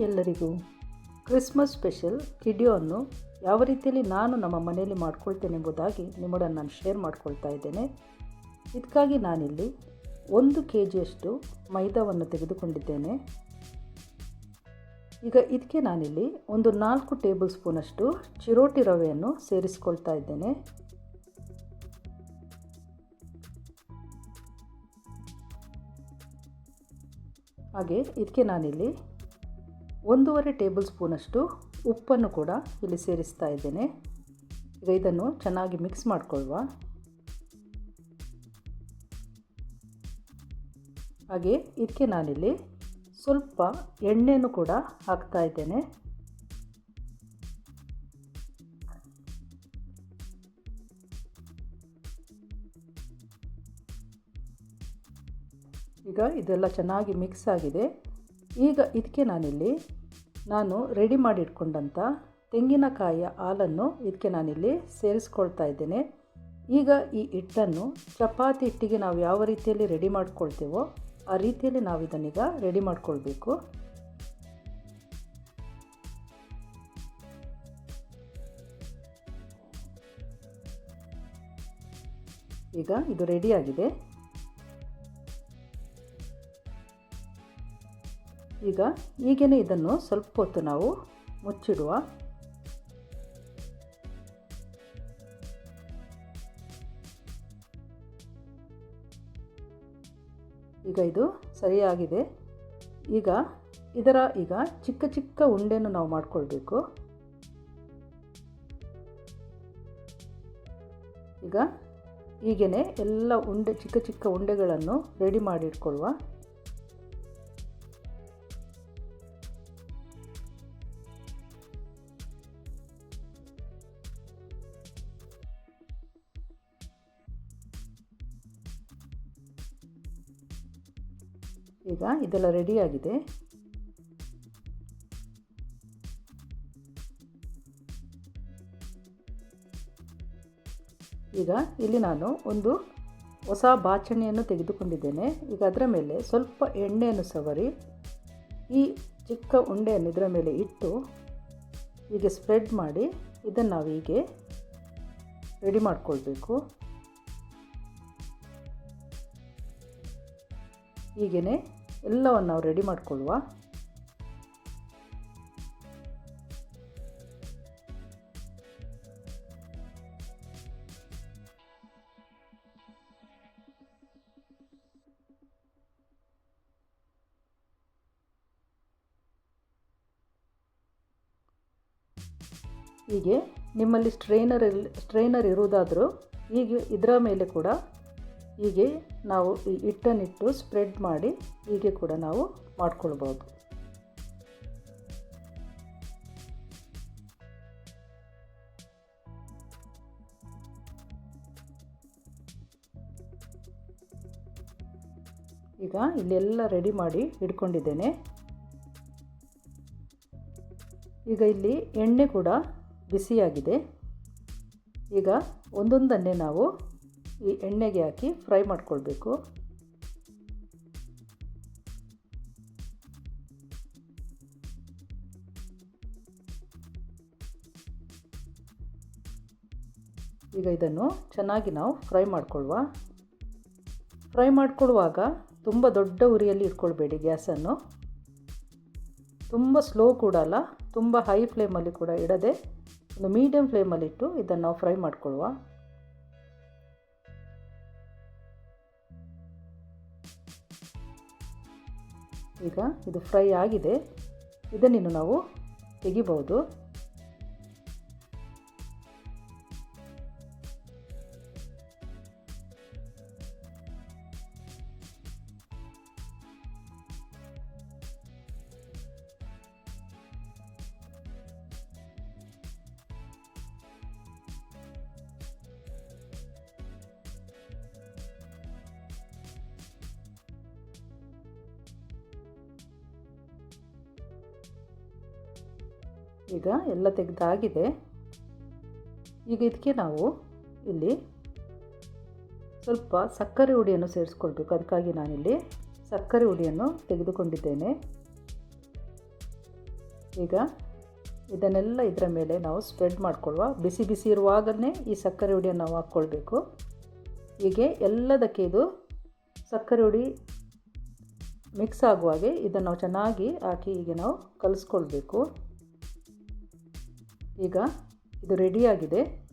ಎಲ್ಲರಿಗೂ Christmas special ಕಿಡಿಯೋವನ್ನು ಯಾವ ರೀತಿಯಲ್ಲಿ ನಾನು ನಮ್ಮ ಮನೆಯಲ್ಲಿ ಮಾಡ್ಕೊಳ್ತೇನೆ ಎಂಬುದಾಗಿ ನಿಮ್ಮೊಡನೆ ನಾನು ಶೇರ್ ಮಾಡ್ಕೊಳ್ತಾ ಇದ್ದೇನೆ. ಇದಕ್ಕಾಗಿ ನಾನಿಲ್ಲಿ 1 kgಯಷ್ಟು ಮೈದಾವನ್ನು ತೆಗೆದುಕೊಂಡಿದ್ದೇನೆ. ಈಗ ಇದಕ್ಕೆ ನಾನಿಲ್ಲಿ ಒಂದು 4 ಟೇಬಲ್ ಸ್ಪೂನಷ್ಟು ಚಿರೋಟಿ ರವೆಯನ್ನು ಸೇರಿಸ್ಕೊಳ್ತಾ ಇದ್ದೇನೆ. ಹಾಗೆ ಇದಕ್ಕೆ ನಾನಿಲ್ಲಿ 1.5 ಟೇಬಲ್ ಸ್ಪೂನಷ್ಟು ಉಪ್ಪನ್ನು ಕೂಡ ಇಲ್ಲಿ ಸೇರಿಸ್ತಾ ಇದ್ದೇನೆ. ಈಗ ಇದನ್ನು ಚೆನ್ನಾಗಿ ಮಿಕ್ಸ್ ಮಾಡಿಕೊಳ್ಳುವ. ಹಾಗೆ ಇದಕ್ಕೆ ನಾನಿಲ್ಲಿ ಸ್ವಲ್ಪ ಎಣ್ಣೆಯನ್ನು ಕೂಡ ಹಾಕ್ತಾ ಇದ್ದೇನೆ. ಈಗ ಇದೆಲ್ಲ ಚೆನ್ನಾಗಿ ಮಿಕ್ಸ್ ಆಗಿದೆ. ಈಗ ಇದಕ್ಕೆ ನಾನು ರೆಡಿ ಮಾಡಿ ಇಟ್ಕೊಂಡಂಥ ತೆಂಗಿನಕಾಯಿಯ ಹಾಲನ್ನು ಇದಕ್ಕೆ ನಾನಿಲ್ಲಿ ಸೇರಿಸ್ಕೊಳ್ತಾ ಇದ್ದೇನೆ. ಈಗ ಈ ಹಿಟ್ಟನ್ನು ಚಪಾತಿ ಹಿಟ್ಟಿಗೆ ನಾವು ಯಾವ ರೀತಿಯಲ್ಲಿ ರೆಡಿ ಮಾಡ್ಕೊಳ್ತೇವೋ ಆ ರೀತಿಯಲ್ಲಿ ನಾವು ಇದನ್ನೀಗ ರೆಡಿ ಮಾಡ್ಕೊಳ್ಬೇಕು. ಈಗ ಇದು ರೆಡಿಯಾಗಿದೆ. ಈಗ ಹೀಗೇ ಇದನ್ನು ಸ್ವಲ್ಪ ಹೊತ್ತು ನಾವು ಮುಚ್ಚಿಡುವ. ಈಗ ಇದು ಸರಿಯಾಗಿದೆ. ಈಗ ಈಗ ಚಿಕ್ಕ ಚಿಕ್ಕ ಉಂಡೆಯನ್ನು ನಾವು ಮಾಡಿಕೊಳ್ಬೇಕು. ಈಗ ಹೀಗೇ ಎಲ್ಲ ಚಿಕ್ಕ ಚಿಕ್ಕ ಉಂಡೆಗಳನ್ನು ರೆಡಿ ಮಾಡಿ ಇಟ್ಕೊಳ್ಳುವ. ಈಗ ಇದೆಲ್ಲ ರೆಡಿಯಾಗಿದೆ. ಈಗ ಇಲ್ಲಿ ನಾನು ಒಂದು ಹೊಸ ಬಾಚಣಿಯನ್ನು ತೆಗೆದುಕೊಂಡಿದ್ದೇನೆ. ಈಗ ಅದರ ಮೇಲೆ ಸ್ವಲ್ಪ ಎಣ್ಣೆಯನ್ನು ಸವರಿ ಈ ಚಿಕ್ಕ ಉಂಡೆಯನ್ನು ಇದರ ಮೇಲೆ ಇಟ್ಟು ಹೀಗೆ ಸ್ಪ್ರೆಡ್ ಮಾಡಿ ಇದನ್ನು ನಾವು ಹೀಗೆ ರೆಡಿ ಮಾಡಿಕೊಳ್ಬೇಕು. ಹೀಗೇ ಎಲ್ಲವನ್ನು ನಾವು ರೆಡಿ ಮಾಡಿಕೊಳ್ಳುವ. ಹೀಗೆ ನಿಮ್ಮಲ್ಲಿ ಸ್ಟ್ರೈನರ್ ಇರುವುದಾದರೂ ಹೀಗೆ ಇದರ ಮೇಲೆ ಕೂಡ ಹೀಗೆ ನಾವು ಈ ಹಿಟ್ಟನ್ನಿಟ್ಟು ಸ್ಪ್ರೆಡ್ ಮಾಡಿ ಹೀಗೆ ಕೂಡ ನಾವು ಮಾಡ್ಕೊಳ್ಬೋದು. ಈಗ ಇಲ್ಲೆಲ್ಲ ರೆಡಿ ಮಾಡಿ ಇಟ್ಕೊಂಡಿದ್ದೇನೆ. ಈಗ ಇಲ್ಲಿ ಎಣ್ಣೆ ಕೂಡ ಬಿಸಿಯಾಗಿದೆ. ಈಗ ಒಂದೊಂದನ್ನೇ ನಾವು ಈ ಎಣ್ಣೆಗೆ ಹಾಕಿ ಫ್ರೈ ಮಾಡಿಕೊಳ್ಬೇಕು. ಈಗ ಇದನ್ನು ಚೆನ್ನಾಗಿ ನಾವು ಫ್ರೈ ಮಾಡಿಕೊಳ್ಳುವ. ಫ್ರೈ ಮಾಡಿಕೊಳ್ಳುವಾಗ ತುಂಬ ದೊಡ್ಡ ಉರಿಯಲ್ಲಿ ಇಟ್ಕೊಳ್ಬೇಡಿ ಗ್ಯಾಸನ್ನು. ತುಂಬ ಸ್ಲೋ ಕೂಡ ಅಲ್ಲ, ತುಂಬ ಹೈ ಫ್ಲೇಮಲ್ಲಿ ಕೂಡ ಇಡದೆ ಒಂದು ಮೀಡಿಯಮ್ ಫ್ಲೇಮಲ್ಲಿಟ್ಟು ಇದನ್ನು ನಾವು ಫ್ರೈ ಮಾಡಿಕೊಳ್ಳುವ. ಈಗ ಇದು ಫ್ರೈ ಆಗಿದೆ. ಇದನ್ನು ನಾವು ತೆಗಿಬಹುದು. ಈಗ ಎಲ್ಲ ತೆಗೆದಾಗಿದೆ. ಈಗ ಇದಕ್ಕೆ ನಾವು ಇಲ್ಲಿ ಸ್ವಲ್ಪ ಸಕ್ಕರೆ ಹುಡಿಯನ್ನು ಸೇರಿಸ್ಕೊಳ್ಬೇಕು. ಅದಕ್ಕಾಗಿ ನಾನಿಲ್ಲಿ ಸಕ್ಕರೆ ಹುಡಿಯನ್ನು ತೆಗೆದುಕೊಂಡಿದ್ದೇನೆ. ಈಗ ಇದನ್ನೆಲ್ಲ ಇದರ ಮೇಲೆ ನಾವು ಸ್ಪ್ರೆಡ್ ಮಾಡಿಕೊಳ್ಳುವ. ಬಿಸಿ ಬಿಸಿ ಇರುವಾಗಲೇ ಈ ಸಕ್ಕರೆ ಹುಡಿಯನ್ನು ನಾವು ಹಾಕ್ಕೊಳ್ಬೇಕು. ಹೀಗೆ ಎಲ್ಲದಕ್ಕೆ ಇದು ಸಕ್ಕರೆ ಹುಡಿ ಮಿಕ್ಸ್ ಆಗುವಾಗೆ ಇದನ್ನು ನಾವು ಚೆನ್ನಾಗಿ ಹಾಕಿ ಹೀಗೆ ನಾವು ಕಲಿಸ್ಕೊಳ್ಬೇಕು. ಈಗ ಇದು ರೆಡಿಯಾಗಿದೆ.